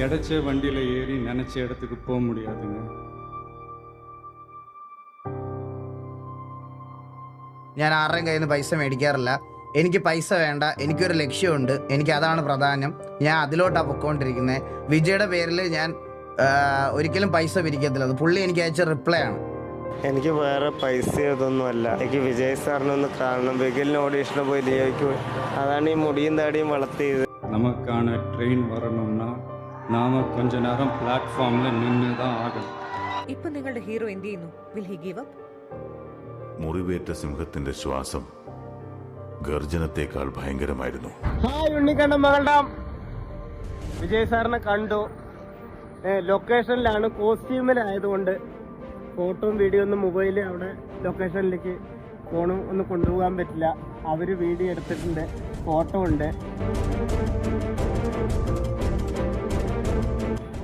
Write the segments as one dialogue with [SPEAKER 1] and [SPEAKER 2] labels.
[SPEAKER 1] கிடைச்ச வண்டியில் ஏறி நினச்ச இடத்துக்கு போக முடியாதுங்க.
[SPEAKER 2] ഞാൻ ആരുടെയും കയ്യിൽ നിന്ന് പൈസ മേടിക്കാറില്ല. എനിക്ക് പൈസ വേണ്ട, എനിക്കൊരു ലക്ഷ്യമുണ്ട്, എനിക്ക് അതാണ് പ്രധാനം. ഞാൻ അതിലോട്ടാണ് പൊയ്ക്കൊണ്ടിരിക്കുന്നത്. വിജയുടെ പേരിൽ ഞാൻ ഒരിക്കലും പൈസ പിരിക്കത്തില്ല. അത് പുള്ളി എനിക്ക് അയച്ച റിപ്ലൈ ആണ്.
[SPEAKER 3] എനിക്ക് വേറെ പൈസ ഇതൊന്നുമല്ല. എനിക്ക് വിജയ് സാറിനെ ഒന്ന് കാണണം. ബിഗിലിന് ഓഡീഷന് പോയി ലിയോയ്ക്ക് പോയി. അതാണ് ഈ മുടിയും താടിയും വളർത്തിയത്.
[SPEAKER 1] நமக்கான ட்ரெயின் வரணும்னா நாம கொஞ்ச நேரம் പ്ലാറ്റ്ഫോമിൽ നിന്ന് தான் ആകണം.
[SPEAKER 4] ഇപ്പൊ നിങ്ങളുടെ ഹീറോ എന്ത് ചെയ്യുന്നു? Will he give up?
[SPEAKER 5] മുറിവേറ്റ സിംഹത്തിന്റെ ശ്വാസം ഗർജനത്തെക്കാൾ ഭയങ്കരമായിരുന്നു.
[SPEAKER 3] ഹായ് ഉണ്ണിക്കണ്ണൻ മകളുടെ വിജയ് സാറിനെ കണ്ടു. ലൊക്കേഷനിലാണ്, കോസ്റ്റ്യൂമിലായതുകൊണ്ട് ഫോട്ടോയും വീഡിയോ ഒന്നും മൊബൈലിൽ അവിടെ ലൊക്കേഷനിലേക്ക് ഫോണും ഒന്നും കൊണ്ടുപോകാൻ പറ്റില്ല. അവർ വീഡിയോ എടുത്തിട്ടുണ്ട്, ഫോട്ടോ ഉണ്ട്.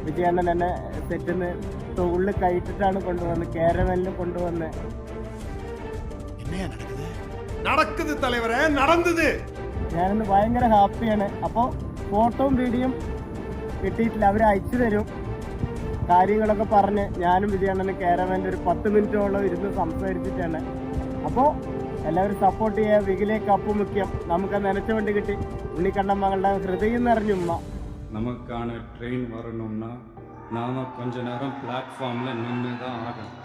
[SPEAKER 3] വിജയണ്ണൻ എന്നെ സെറ്റിന്ന് തൊഴിൽ കയറ്റിട്ടാണ് കൊണ്ടുവന്നത്, കാരവനിൽ കൊണ്ടുവന്ന്. ഞാനിന്ന് ഭയങ്കര ഹാപ്പിയാണ്. അപ്പോൾ ഫോട്ടോയും വീഡിയോയും കിട്ടിയിട്ടില്ല, അവർ അയച്ചു തരും. കാര്യങ്ങളൊക്കെ പറഞ്ഞ് ഞാനും വിജയണ്ണന് കാരവനിൽ ഒരു 10 മിനിറ്റോളം ഇരുന്ന് സംസാരിച്ചിട്ടാണ്. അപ്പോൾ എല്ലാവരും സപ്പോർട്ട് ചെയ്യുക. വികിലേക്ക് അപ്പ് മുഖ്യം. നമുക്ക് നനച്ച വണ്ടി കിട്ടി. ഉണ്ണിക്കണ്ണൻ മകളുടെ ഹൃദയം നിറഞ്ഞുമ്മ.
[SPEAKER 1] நமக்கான ட்ரெயின் வரணும்னா நாம கொஞ்ச நேரம் பிளாட்ஃபார்மில் நின்று தான் ஆகணும்.